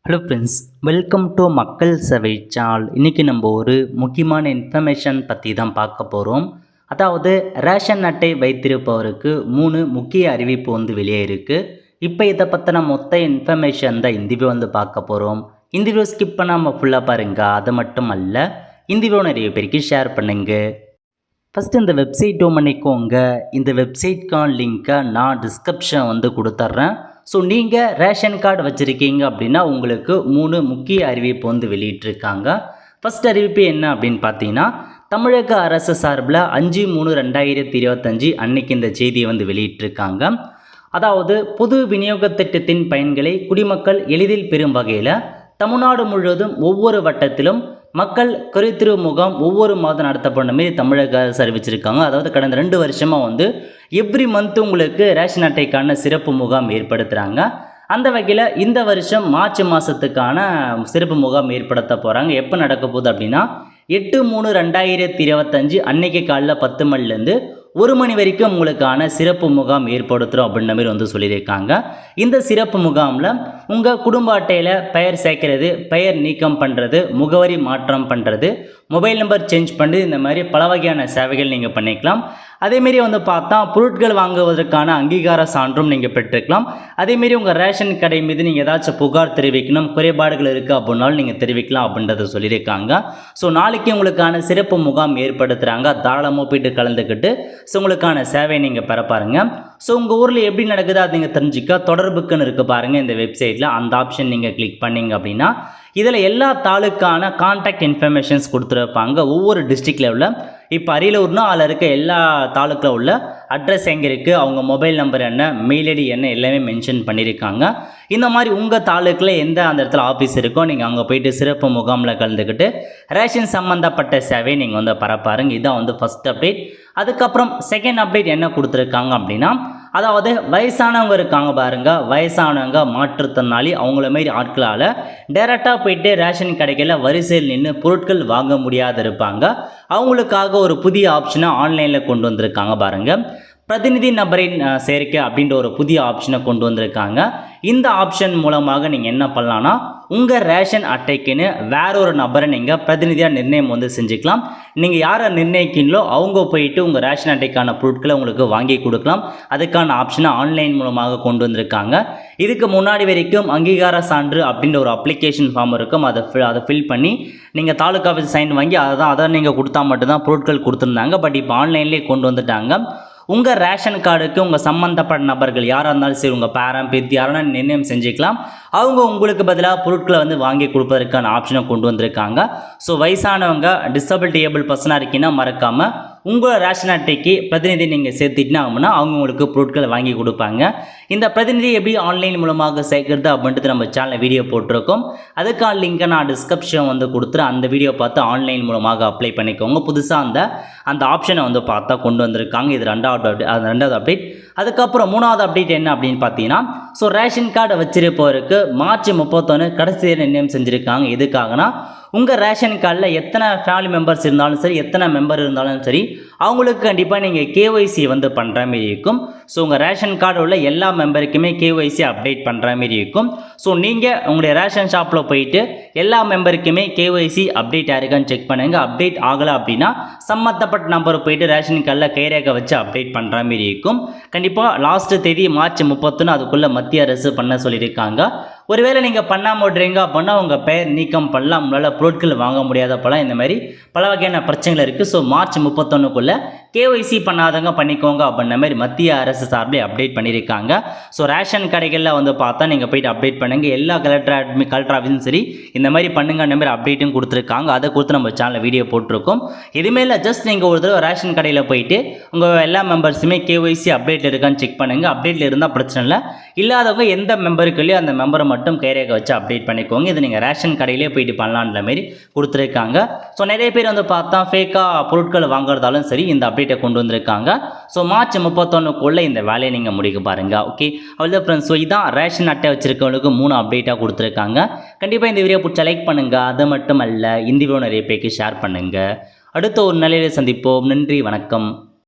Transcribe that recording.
Hello friends, welcome to மக்கள் சேவை channel. இன்றைக்கி நம்ம ஒரு முக்கியமான இன்ஃபர்மேஷன் பற்றி தான் பார்க்க போகிறோம். அதாவது ரேஷன் அட்டை வைத்திருப்பவருக்கு 3 முக்கிய அறிவிப்பு வெளியே இருக்குது. இப்போ இதை பற்றின மொத்த இன்ஃபர்மேஷன் தான் இந்த வீடியோ பார்க்க போகிறோம். இந்த வீடியோ ஸ்கிப் பண்ணாமல் ஃபுல்லாக பாருங்கள். அது மட்டும் அல்ல, இந்த வீடியோ நிறைய பேருக்கு ஷேர் பண்ணுங்க. ஃபஸ்ட்டு இந்த வெப்சைட் பண்ணிக்கோங்க. இந்த வெப்சைட்கான லிங்க்கை நான் டிஸ்கிரிப்ஷன் கொடுத்துட்றேன். ஸோ நீங்கள் ரேஷன் கார்டு வச்சுருக்கீங்க அப்படின்னா உங்களுக்கு 3 முக்கிய அறிவிப்பு வெளியிட்டிருக்காங்க. ஃபஸ்ட் அறிவிப்பு என்ன அப்படின்னு பார்த்தீங்கன்னா, தமிழக அரசு சார்பில் 5/3/2025 அன்னைக்கு இந்த செய்தியை வெளியிட்டிருக்காங்க. அதாவது பொது விநியோக திட்டத்தின் பயன்களை குடிமக்கள் எளிதில் பெறும் வகையில் தமிழ்நாடு முழுவதும் ஒவ்வொரு வட்டத்திலும் மக்கள் கருத்துரு முகாம் ஒவ்வொரு மாதம் நடத்தப்படும் மாரி தமிழக அரசு அறிவிச்சிருக்காங்க. அதாவது கடந்த 2 வருஷமாக எவ்ரி மந்த் உங்களுக்கு ரேஷன் அட்டைக்கான சிறப்பு முகாம் ஏற்படுத்துகிறாங்க. அந்த வகையில் இந்த வருஷம் மார்ச் மாதத்துக்கான சிறப்பு முகாம் ஏற்படுத்த போகிறாங்க. எப்போ நடக்க போகுது அப்படின்னா 8/3/2025 அன்னைக்கு காலையில் 10 மணிலேருந்து 1 மணி வரைக்கும் உங்களுக்கான சிறப்பு முகாம் ஏற்படுத்துகிறோம் அப்படின்ற மாதிரி சொல்லியிருக்காங்க. இந்த சிறப்பு முகாமில் உங்கள் குடும்ப அட்டையில் பெயர் சேர்க்கிறது, பெயர் நீக்கம் பண்ணுறது, முகவரி மாற்றம் பண்ணுறது, மொபைல் நம்பர் சேஞ்ச் பண்ணுறது, இந்த மாதிரி பல வகையான சேவைகள் நீங்கள் பண்ணிக்கலாம். அதேமாரி பார்த்தா பொருட்கள் வாங்குவதற்கான அங்கீகார சான்றும் நீங்கள் பெற்றுக்கலாம். அதேமாரி உங்கள் ரேஷன் கடை மீது நீங்கள் ஏதாச்சும் புகார் தெரிவிக்கணும், குறைபாடுகள் இருக்குது அப்படின்னாலும் நீங்கள் தெரிவிக்கலாம் அப்படின்றத சொல்லியிருக்காங்க. ஸோ நாளைக்கு உங்களுக்கான சிறப்பு முகாம் ஏற்படுத்துகிறாங்க. தாராளமாக போய்ட்டு கலந்துக்கிட்டு ஸோ உங்களுக்கான சேவை நீங்கள் பெற பாருங்கள். ஸோ உங்கள் ஊரில் எப்படி நடக்குது அது நீங்கள் தெரிஞ்சுக்க தொடர்புக்குன்னு இருக்குது பாருங்கள் இந்த வெப்சைட்டில். அந்த ஆப்ஷன் நீங்கள் கிளிக் பண்ணிங்க அப்படின்னா இதில் எல்லா தாலுக்கான கான்டாக்ட் இன்ஃபர்மேஷன்ஸ் கொடுத்துருப்பாங்க. ஒவ்வொரு டிஸ்ட்ரிக்டில் உள்ள, இப்போ அரியலூர்னா அதில் இருக்க எல்லா தாலுக்கில் உள்ள அட்ரஸ் எங்கே இருக்குது, அவங்க மொபைல் நம்பர் என்ன, மெயில் ஐடி என்ன, எல்லாமே மென்ஷன் பண்ணியிருக்காங்க. இந்த மாதிரி உங்கள் தாலுக்கில் எந்த அந்த இடத்துல ஆஃபீஸ் இருக்கோ நீங்கள் அங்கே போய்ட்டு சிறப்பு முகாமில் கலந்துக்கிட்டு ரேஷன் சம்மந்தப்பட்ட சேவை நீங்கள் பெற பாருங்கள். இதான் ஃபஸ்ட் அப்டேட். அதுக்கப்புறம் செகண்ட் அப்டேட் என்ன கொடுத்துருக்காங்க அப்படின்னா, அதாவது வயசானவங்க இருக்காங்க பாருங்கள், வயசானவங்க மாற்றுத்திறனாளி அவங்கள மாரி ஆட்களால் டைரெக்டாக போயிட்டு ரேஷன் கடைகளில் வரிசையில் நின்று பொருட்கள் வாங்க முடியாத இருப்பாங்க. அவங்களுக்காக ஒரு புதிய ஆப்ஷனை ஆன்லைனில் கொண்டு வந்திருக்காங்க பாருங்கள். பிரதிநிதி நபரின் சேர்க்கை அப்படின்ற ஒரு புதிய ஆப்ஷனை கொண்டு வந்திருக்காங்க. இந்த ஆப்ஷன் மூலமாக நீங்கள் என்ன பண்ணலான்னா, உங்கள் ரேஷன் அட்டைக்குன்னு வேற ஒரு நபரை நீங்கள் பிரதிநிதியாக நிர்ணயம் செஞ்சுக்கலாம். நீங்கள் யாரை நிர்ணயிக்கீங்களோ அவங்க போயிட்டு உங்கள் ரேஷன் அட்டைக்கான பொருட்களை உங்களுக்கு வாங்கி கொடுக்கலாம். அதுக்கான ஆப்ஷனை ஆன்லைன் மூலமாக கொண்டு வந்திருக்காங்க. இதுக்கு முன்னாடி வரைக்கும் அங்கீகார சான்று அப்படின்ற ஒரு அப்ளிகேஷன் ஃபார்ம் இருக்கும். அதை ஃபில் பண்ணி நீங்கள் தாலுக்கா ஆஃபீஸ் சைன் வாங்கி அதை நீங்கள் கொடுத்தா மட்டும்தான் பொருட்கள் கொடுத்துருந்தாங்க. பட் இப்போ ஆன்லைன்லேயே கொண்டு வந்துட்டாங்க. உங்கள் ரேஷன் கார்டுக்கு உங்கள் சம்மந்தப்பட்ட நபர்கள் யாராக இருந்தாலும் சரி, உங்கள் பேரன் பேத்தி யாரான நிர்ணயம் செஞ்சுக்கலாம். அவங்க உங்களுக்கு பதிலாக பொருட்களை வாங்கி கொடுப்பதற்கான ஆப்ஷனை கொண்டு வந்திருக்காங்க. ஸோ வயசானவங்க, டிசபிலிட்டி ஏபிள் பர்சனாக இருக்கீங்கன்னா மறக்காமல் உங்கள் ரேஷன் அட்டைக்கு பிரதிநிதி நீங்கள் சேர்த்துட்டினா அப்படின்னா அவங்க உங்களுக்கு பொருட்களை வாங்கி கொடுப்பாங்க. இந்த பிரதிநிதி எப்படி ஆன்லைன் மூலமாக சேர்க்கறது அப்படின்ட்டு நம்ம சேனலில் வீடியோ போட்டிருக்கோம். அதுக்கான லிங்கை நான் டிஸ்கிரிப்ஷன் கொடுத்துட்டு அந்த வீடியோ பார்த்து ஆன்லைன் மூலமாக அப்ளை பண்ணிக்கோங்க. புதுசாக அந்த ஆப்ஷனை பார்த்தா கொண்டு வந்திருக்காங்க. இது ரெண்டாவது அப்டேட். அதுக்கப்புறம் 3வது அப்டேட் என்ன அப்படின்னு பார்த்தீங்கன்னா, ஸோ ரேஷன் கார்டை வச்சிருப்பவருக்கு மார்ச் 31 கடைசி நிர்ணயம் செஞ்சுருக்காங்க. எதுக்காகனா, உங்கள் ரேஷன் கார்டில் எத்தனை ஃபேமிலி மெம்பர்ஸ் இருந்தாலும் சரி, எத்தனை மெம்பர் இருந்தாலும் சரி, அவங்களுக்கு கண்டிப்பாக நீங்கள் கேஒய்சி பண்ணுற மாரி இருக்கும். ஸோ உங்கள் ரேஷன் கார்டு உள்ள எல்லா மெம்பருக்குமே கேஒய்சி அப்டேட் பண்ணுற மாரி இருக்கும். ஸோ நீங்கள் உங்களுடைய ரேஷன் ஷாப்பில் போயிட்டு எல்லா மெம்பருக்குமே கேஒய்சி அப்டேட் ஆயிருக்கான்னு செக் பண்ணுங்கள். அப்டேட் ஆகலை அப்படின்னா சம்மந்தப்பட்ட நம்பரை போயிட்டு ரேஷன் கார்டில் கைரேகை வச்சு அப்டேட் பண்ணுற மாரி இருக்கும். கண்டிப்பாக லாஸ்ட்டு தேதி மார்ச் 31 அதுக்குள்ளே மத்திய அரசு பண்ண சொல்லியிருக்காங்க. ஒருவேளை நீங்கள் பண்ணாமல் விட்றீங்க அப்படின்னா உங்கள் பெயர் நீக்கம் பண்ணலாம், உங்களால் பொருட்கள் வாங்க முடியாத போலாம். இந்த மாதிரி பல வகையான பிரச்சனைகள் இருக்குது. ஸோ மார்ச் 31க்குள்ளே கேஒய்சி பண்ணாதவங்க பண்ணிக்கோங்க அப்படின்ற மாதிரி மத்திய அரசு சார்பில் அப்டேட் பண்ணியிருக்காங்க. ஸோ ரேஷன் கடைகளில் பார்த்தா நீங்கள் போய்ட்டு அப்டேட் பண்ணுங்கள். எல்லா கலெக்டர் ஆஃபீஸும் சரி இந்த மாதிரி பண்ணுங்க அந்த மாதிரி அப்டேட்டும் கொடுத்துருக்காங்க. அதை கொடுத்து நம்ம சேனலில் வீடியோ போட்டிருக்கோம். இதுமே இல்லை, ஜஸ்ட் நீங்கள் ஒரு தடவை ரேஷன் கடையில் போயிட்டு உங்கள் எல்லா மெம்பர்ஸுமே கேஒய்சி அப்டேட் இருக்கான்னு செக் பண்ணுங்கள். அப்டேட்டில் இருந்தால் பிரச்சனை இல்லை. இல்லாதவங்க எந்த மெம்பருக்குள்ளேயோ அந்த மெம்பரை மட்டும் கைரேகை வச்சு அப்டேட் பண்ணிக்கோங்க. இது நீங்கள் ரேஷன் கடையிலே போயிட்டு பண்ணலான்ற மாதிரி கொடுத்துருக்காங்க. ஸோ நிறைய பேர் பார்த்தா ஃபேக்காக பொருட்கள் வாங்குறதாலும் சரி இந்த அப்டேட்டை கொண்டு வந்திருக்காங்க. ஸோ மார்ச் 31க்குள்ளே இந்த வேலையை நீங்கள் முடிக்க பாருங்கள். ஓகே, அவ்வளோதான் ஃப்ரெண்ட்ஸ். ஸோ இதான் ரேஷன் அட்டை வச்சிருக்கவங்களுக்கு 3 அப்டேட்டாக கொடுத்துருக்காங்க. கண்டிப்பாக இந்த வீடியோ பிடிச்ச லைக் பண்ணுங்கள். அது மட்டும் அல்ல, இந்த வீடியோ நிறைய பேருக்கு ஷேர் பண்ணுங்கள். அடுத்த ஒரு நிலையில் சந்திப்போம். நன்றி, வணக்கம்.